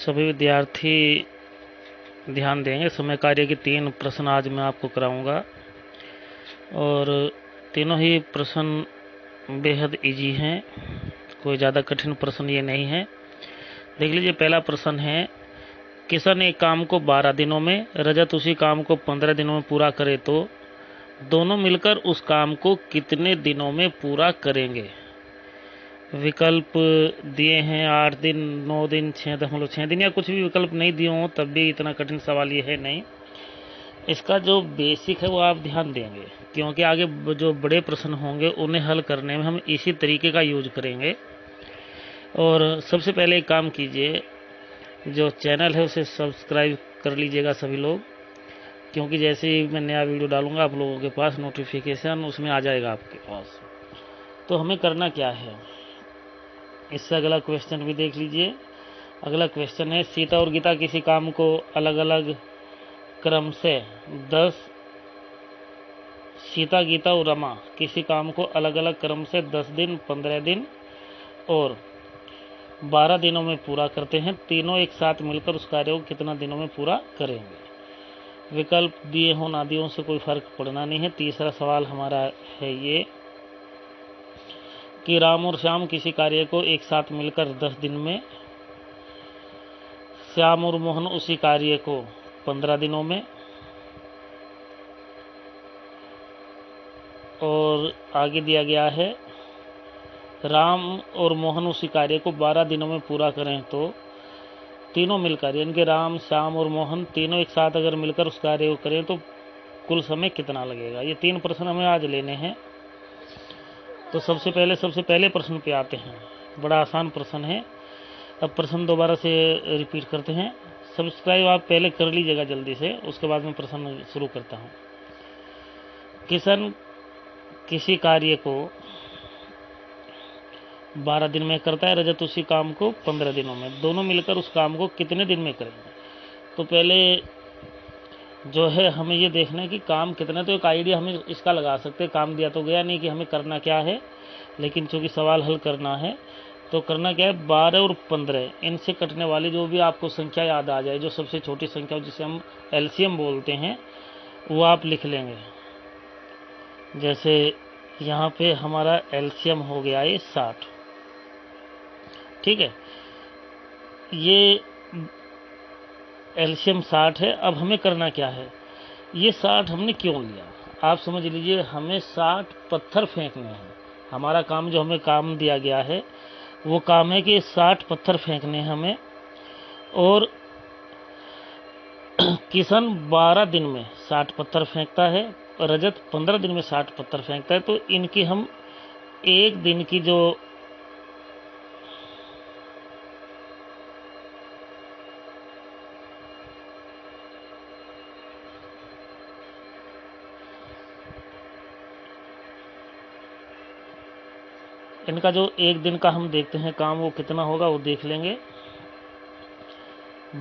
सभी विद्यार्थी ध्यान देंगे। समय कार्य के 3 प्रश्न आज मैं आपको कराऊंगा और तीनों ही प्रश्न बेहद इजी हैं, कोई ज़्यादा कठिन प्रश्न ये नहीं है। देख लीजिए, पहला प्रश्न है, किशन एक काम को 12 दिनों में, रजत उसी काम को 15 दिनों में पूरा करे तो दोनों मिलकर उस काम को कितने दिनों में पूरा करेंगे। विकल्प दिए हैं 8 दिन, 9 दिन, 6.6 दिन, या कुछ भी विकल्प नहीं दिए हों तब भी इतना कठिन सवाल ये है नहीं। इसका जो बेसिक है वो आप ध्यान देंगे, क्योंकि आगे जो बड़े प्रश्न होंगे उन्हें हल करने में हम इसी तरीके का यूज करेंगे। और सबसे पहले एक काम कीजिए, जो चैनल है उसे सब्सक्राइब कर लीजिएगा सभी लोग, क्योंकि जैसे ही मैं नया वीडियो डालूंगा आप लोगों के पास नोटिफिकेशन उसमें आ जाएगा आपके पास। तो हमें करना क्या है, इससे अगला क्वेश्चन भी देख लीजिए। अगला क्वेश्चन है, सीता और गीता किसी काम को अलग अलग क्रम से 10, सीता, गीता और रमा किसी काम को अलग अलग क्रम से 10 दिन, 15 दिन और 12 दिनों में पूरा करते हैं। तीनों एक साथ मिलकर उस कार्य को कितना दिनों में पूरा करेंगे। विकल्प दिए हो ना दिए से कोई फर्क पड़ना नहीं है। तीसरा सवाल हमारा है ये कि राम और श्याम किसी कार्य को एक साथ मिलकर 10 दिन में, श्याम और मोहन उसी कार्य को 15 दिनों में और आगे दिया गया है राम और मोहन उसी कार्य को 12 दिनों में पूरा करें तो तीनों मिलकर, यानी कि राम, श्याम और मोहन तीनों एक साथ अगर मिलकर उस कार्य को करें तो कुल समय कितना लगेगा। ये 3 प्रश्न हमें आज लेने हैं। तो सबसे पहले प्रश्न पे आते हैं। बड़ा आसान प्रश्न है। अब प्रश्न दोबारा से रिपीट करते हैं। सब्सक्राइब आप पहले कर लीजिएगा जल्दी से, उसके बाद मैं प्रश्न शुरू करता हूं। किशन किसी कार्य को 12 दिन में करता है, रजत उसी काम को 15 दिनों में, दोनों मिलकर उस काम को कितने दिन में करेंगे। तो पहले जो है हमें ये देखना है कि काम कितना, तो एक आइडिया हमें इसका लगा सकते हैं। काम दिया तो गया नहीं कि हमें करना क्या है, लेकिन चूंकि सवाल हल करना है तो करना क्या है, 12 और 15 इनसे कटने वाली जो भी आपको संख्या याद आ जाए, जो सबसे छोटी संख्या जिसे हम एलसीएम बोलते हैं, वो आप लिख लेंगे। जैसे यहाँ पे हमारा एलसीएम हो गया है 60, ठीक है। ये एलसीएम 60 है। अब हमें करना क्या है, ये 60 हमने क्यों लिया आप समझ लीजिए। हमें 60 पत्थर फेंकने हैं। हमारा काम, जो हमें काम दिया गया है वो काम है कि 60 पत्थर फेंकने हमें, और किशन 12 दिन में 60 पत्थर फेंकता है, रजत 15 दिन में 60 पत्थर फेंकता है। तो इनकी हम एक दिन की जो इनका जो एक दिन का हम देखते हैं काम, वो कितना होगा वो देख लेंगे।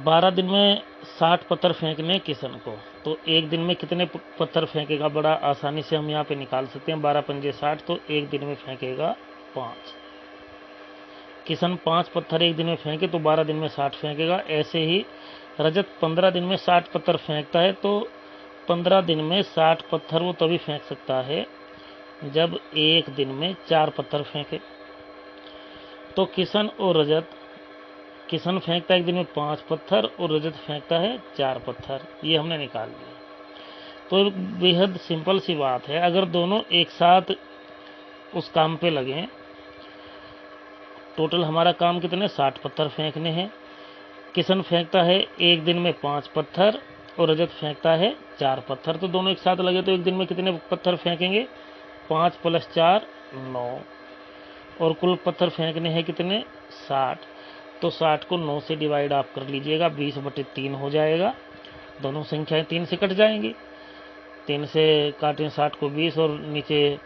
12 दिन में 60 पत्थर फेंकने किशन को, तो एक दिन में कितने पत्थर फेंकेगा, बड़ा आसानी से हम यहाँ पे निकाल सकते हैं। 12 पंजे 60, तो एक दिन में फेंकेगा 5। किशन 5 पत्थर एक दिन में फेंके तो 12 दिन में 60 फेंकेगा। ऐसे ही रजत 15 दिन में 60 पत्थर फेंकता है, तो 15 दिन में 60 पत्थर वो तभी फेंक सकता है जब एक दिन में 4 पत्थर फेंके। तो किशन और रजत, किशन फेंकता है एक दिन में 5 पत्थर और रजत फेंकता है 4 पत्थर, ये हमने निकाल लिया। तो बेहद सिंपल सी बात है, अगर दोनों एक साथ उस काम पे लगे, टोटल हमारा काम कितने, 60 पत्थर फेंकने हैं। किशन फेंकता है एक दिन में 5 पत्थर और रजत फेंकता है 4 पत्थर, तो दोनों एक साथ लगे तो एक दिन में कितने पत्थर फेंकेंगे, 5 + 4 9, और कुल पत्थर फेंकने हैं कितने, 60। तो 60 को 9 से डिवाइड आप कर लीजिएगा, 20/3 हो जाएगा। दोनों संख्याएं 3 से कट जाएंगी। 3 से काटें 60 को 20 और नीचे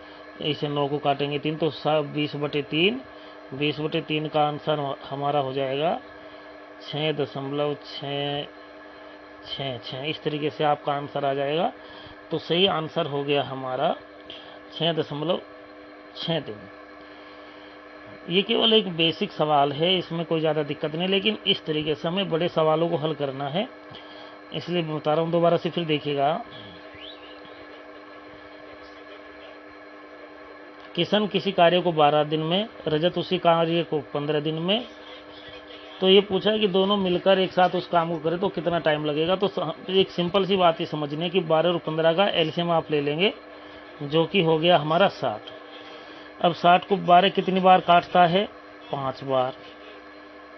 इसे 9 को काटेंगे 3, तो 20/3, 20/3 का आंसर हमारा हो जाएगा 6.666। इस तरीके से आपका आंसर आ जाएगा। तो सही आंसर हो गया हमारा 6.6 दिन। ये केवल एक बेसिक सवाल है, इसमें कोई ज़्यादा दिक्कत नहीं, लेकिन इस तरीके से हमें बड़े सवालों को हल करना है, इसलिए बता रहा हूँ। दोबारा से फिर देखिएगा। किशन किसी कार्य को 12 दिन में, रजत उसी कार्य को 15 दिन में। तो ये पूछा है कि दोनों मिलकर एक साथ उस काम को करें तो कितना टाइम लगेगा। तो एक सिंपल सी बात ही समझने की 12 और 15 का एलसीएम आप ले लेंगे, जो कि हो गया हमारा 60। अब 60 को 12 कितनी बार काटता है? 5 बार।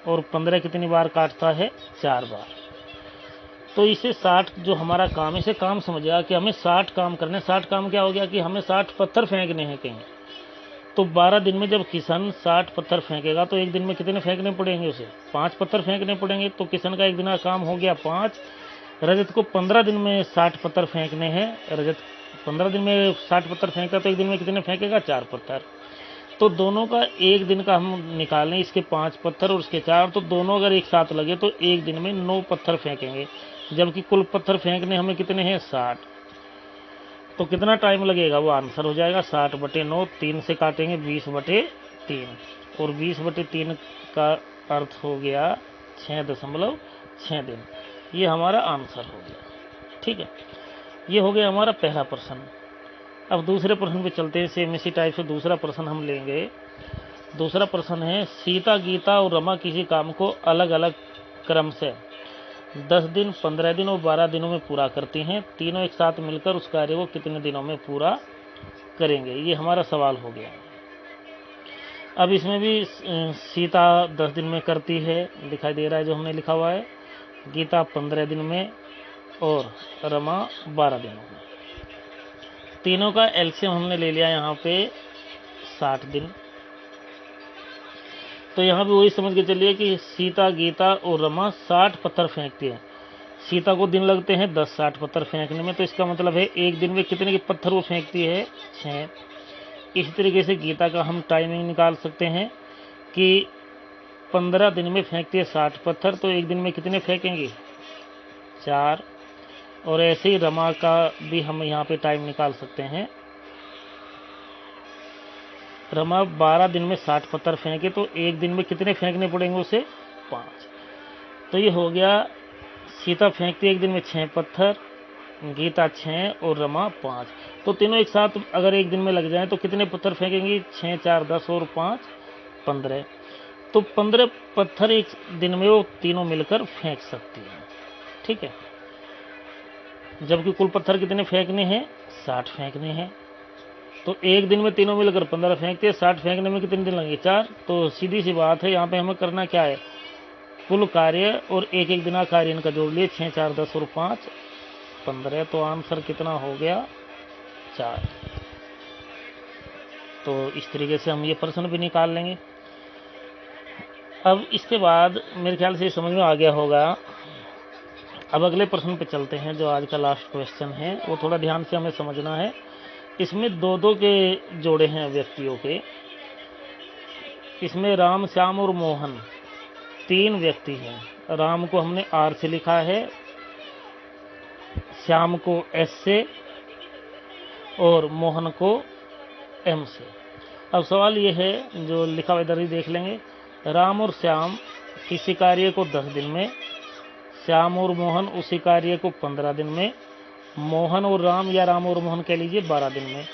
और 15 कितनी बार काटता है? 4 बार। तो इसे 60 जो हमारा काम, इसे काम समझिएगा कि हमें 60 काम करने। 60 काम क्या हो गया कि हमें 60 पत्थर फेंकने हैं कहीं। तो 12 दिन में जब किसान 60 पत्थर फेंकेगा तो एक दिन में कितने फेंकने पड़ेंगे? उसे 5 पत्थर फेंकने पड़ेंगे। तो किसान का एक दिन का काम हो गया 5। रजत को 15 दिन में 60 पत्थर फेंकने हैं। रजत 15 दिन में 60 पत्थर फेंकता तो एक दिन में कितने फेंकेगा? 4 पत्थर। तो दोनों का एक दिन का हम निकालें, इसके 5 पत्थर और उसके 4, तो दोनों अगर एक साथ लगे तो एक दिन में 9 पत्थर फेंकेंगे, जबकि कुल पत्थर फेंकने हमें कितने हैं? 60। तो कितना टाइम लगेगा? वो आंसर हो जाएगा 60/9। 3 से काटेंगे 20/3, और 20/3 का अर्थ हो गया 6.6 दिन। ये हमारा आंसर हो गया। ठीक है, ये हो गया हमारा पहला प्रश्न। अब दूसरे प्रश्न पे चलते हैं। सेम इसी टाइप से दूसरा प्रश्न हम लेंगे। दूसरा प्रश्न है, सीता, गीता और रमा किसी काम को अलग अलग क्रम से 10 दिन, 15 दिन और 12 दिनों में पूरा करती हैं। तीनों एक साथ मिलकर उस कार्य को कितने दिनों में पूरा करेंगे? ये हमारा सवाल हो गया। अब इसमें भी सीता 10 दिन में करती है, दिखाई दे रहा है जो हमने लिखा हुआ है। गीता 15 दिन में और रमा 12 दिनों में। तीनों का एलसीएम हमने ले लिया यहाँ पे 60 दिन। तो यहाँ भी वही समझ के चलिए कि सीता, गीता और रमा 60 पत्थर फेंकती है। सीता को दिन लगते हैं 10 60 पत्थर फेंकने में, तो इसका मतलब है एक दिन में कितने के पत्थर वो फेंकती है? 6। इस तरीके से गीता का हम टाइमिंग निकाल सकते हैं कि 15 दिन में फेंकती है 60 पत्थर, तो एक दिन में कितने फेंकेंगे? 4। और ऐसे ही रमा का भी हम यहाँ पे टाइम निकाल सकते हैं। रमा 12 दिन में 60 पत्थर फेंके तो एक दिन में कितने फेंकने पड़ेंगे उसे? 5। तो ये हो गया, सीता फेंकती है एक दिन में 6 पत्थर, गीता 6 और रमा 5। तो तीनों एक साथ अगर एक दिन में लग जाए तो कितने पत्थर फेंकेंगी? 6 4 10 और 5 15। तो 15 पत्थर एक दिन में वो तीनों मिलकर फेंक सकती है। ठीक है, जबकि कुल पत्थर कितने फेंकने हैं? 60 फेंकने हैं। तो एक दिन में तीनों मिलकर 15 फेंकते हैं। 60 फेंकने में कितने दिन लगेंगे? 4। तो सीधी सी बात है, यहाँ पे हमें करना क्या है? कुल कार्य और एक एक दिन का कार्य इनका जोड़ लिए। 6 4 10 और 5 15। तो आंसर कितना हो गया? 4। तो इस तरीके से हम ये प्रश्न भी निकाल लेंगे। अब इसके बाद मेरे ख्याल से समझ में आ गया होगा। अब अगले प्रश्न पे चलते हैं, जो आज का लास्ट क्वेश्चन है। वो थोड़ा ध्यान से हमें समझना है। इसमें दो दो के जोड़े हैं व्यक्तियों के। इसमें राम, श्याम और मोहन 3 व्यक्ति हैं। राम को हमने आर से लिखा है, श्याम को एस से और मोहन को एम से। अब सवाल ये है, जो लिखा हुआ इधर ही देख लेंगे। राम और श्याम किसी कार्य को 10 दिन में, श्याम और मोहन उसी कार्य को 15 दिन में, मोहन और राम या राम और मोहन कह लीजिए 12 दिन में।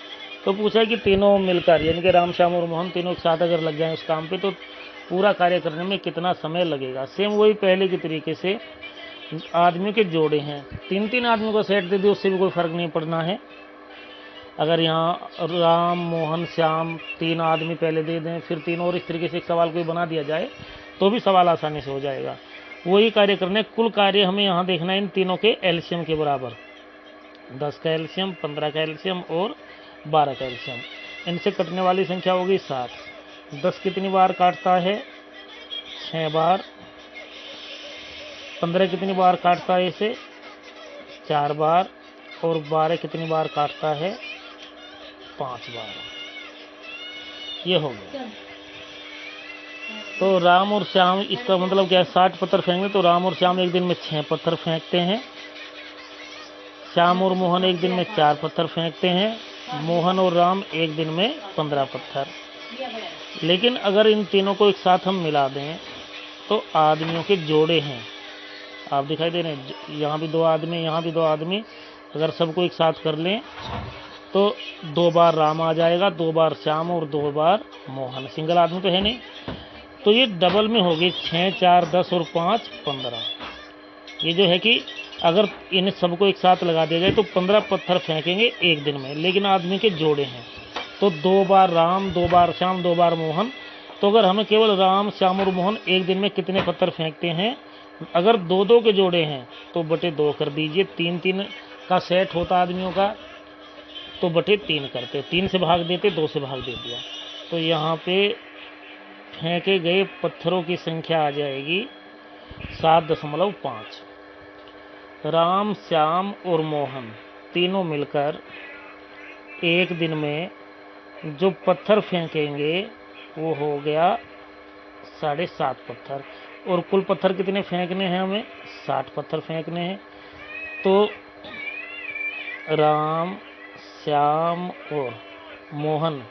तो पूछा कि तीनों मिलकर, यानी कि राम, श्याम और मोहन तीनों एक साथ अगर लग जाएं उस काम पे तो पूरा कार्य करने में कितना समय लगेगा? सेम वही पहले के तरीके से आदमी के जोड़े हैं। 3 आदमियों को सेट दे दे, उससे भी कोई फर्क नहीं पड़ना है। अगर यहाँ राम, मोहन, श्याम 3 आदमी पहले दे दें, फिर 3 और इस तरीके से एक सवाल कोई बना दिया जाए तो भी सवाल आसानी से हो जाएगा। वही कार्य करने, कुल कार्य हमें यहाँ देखना है इन तीनों के एलसीएम के बराबर। 10 का एलसीएम, 15 का एलसीएम और 12 का एलसीएम। इनसे कटने वाली संख्या होगी 60। 10 कितनी बार काटता है? 6 बार। 15 कितनी बार काटता है इसे? 4 बार। और 12 कितनी बार काटता है? 5 बार। ये हो गया। तो राम और श्याम, इसका मतलब क्या है? 60 पत्थर फेंकने, तो राम और श्याम एक दिन में 6 पत्थर फेंकते हैं। श्याम और मोहन एक दिन में 4 पत्थर फेंकते हैं। मोहन और राम एक दिन में 15 पत्थर। लेकिन अगर इन तीनों को एक साथ हम मिला दें तो आदमियों के जोड़े हैं, आप दिखाई दे रहे हैं, यहाँ भी 2 आदमी, यहाँ भी 2 आदमी, अगर सबको एक साथ कर लें तो 2 बार राम आ जाएगा, 2 बार श्याम और 2 बार मोहन। सिंगल आदमी तो है नहीं, तो ये डबल में होगी 6 4 10 और 5 15। ये जो है कि अगर इन सबको एक साथ लगा दिया जाए तो 15 पत्थर फेंकेंगे एक दिन में, लेकिन आदमी के जोड़े हैं तो 2 बार राम, 2 बार श्याम, 2 बार मोहन। तो अगर हमें केवल राम, श्याम और मोहन एक दिन में कितने पत्थर फेंकते हैं, अगर 2 के जोड़े हैं तो बटे 2 कर दीजिए। 3 का सेट होता आदमियों का, तो बटे 3 करते, 3 से भाग देते, 2 से भाग दे दिया, तो यहाँ पे फेंके गए पत्थरों की संख्या आ जाएगी 7.5। राम, श्याम और मोहन तीनों मिलकर एक दिन में जो पत्थर फेंकेंगे वो हो गया 7.5 पत्थर। और कुल पत्थर कितने फेंकने हैं हमें? 60 पत्थर फेंकने हैं। तो राम, श्याम और मोहन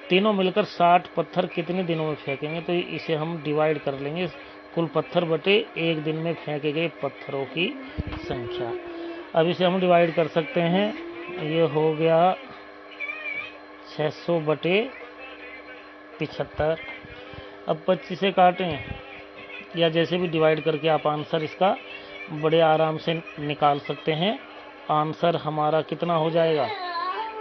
तीनों मिलकर 60 पत्थर कितने दिनों में फेंकेंगे, तो इसे हम डिवाइड कर लेंगे कुल पत्थर बटे एक दिन में फेंके गए पत्थरों की संख्या। अब इसे हम डिवाइड कर सकते हैं, ये हो गया 600 बटे 75। अब 25 से काटें या जैसे भी डिवाइड करके आप आंसर इसका बड़े आराम से निकाल सकते हैं। आंसर हमारा कितना हो जाएगा?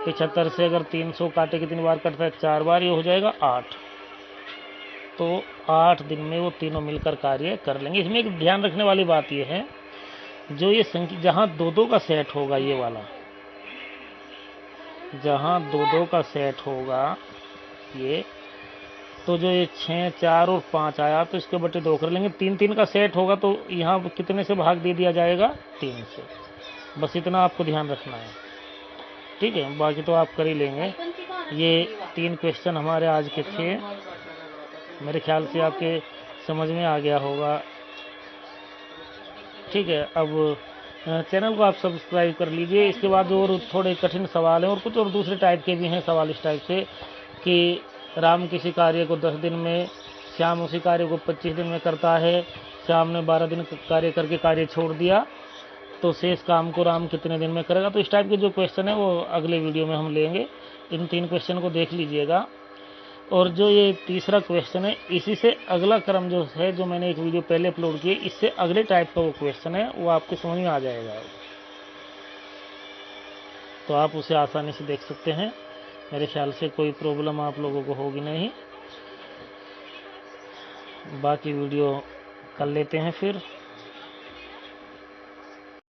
75 से अगर 300 काटे कितनी बार कटता है? 4 बार, ये हो जाएगा 8। तो 8 दिन में वो तीनों मिलकर कार्य कर लेंगे। इसमें एक ध्यान रखने वाली बात ये है, जो ये संख्या जहाँ 2 का सेट होगा, ये वाला जहाँ 2 का सेट होगा ये, तो जो ये 6 4 और 5 आया तो इसके बटे 2 कर लेंगे। 3 का सेट होगा तो यहाँ कितने से भाग दे दिया जाएगा? 3 से। बस इतना आपको ध्यान रखना है, ठीक है, बाकी तो आप कर ही लेंगे। ये 3 क्वेश्चन हमारे आज के थे, मेरे ख्याल से आपके समझ में आ गया होगा, ठीक है। अब चैनल को आप सब्सक्राइब कर लीजिए। इसके बाद और थोड़े कठिन सवाल हैं और कुछ और दूसरे टाइप के भी हैं सवाल, इस टाइप से कि राम किसी कार्य को 10 दिन में, श्याम उसी कार्य को 25 दिन में करता है, श्याम ने 12 दिन कार्य करके कार्य छोड़ दिया, तो शेष काम को राम कितने दिन में करेगा। तो इस टाइप के जो क्वेश्चन है वो अगले वीडियो में हम लेंगे। इन 3 क्वेश्चन को देख लीजिएगा। और जो ये तीसरा क्वेश्चन है, इसी से अगला क्रम जो है, जो मैंने एक वीडियो पहले अपलोड किए, इससे अगले टाइप का वो क्वेश्चन है, वो आपके समझ में आ जाएगा, तो आप उसे आसानी से देख सकते हैं। मेरे ख्याल से कोई प्रॉब्लम आप लोगों को होगी नहीं। बाकी वीडियो कर लेते हैं फिर।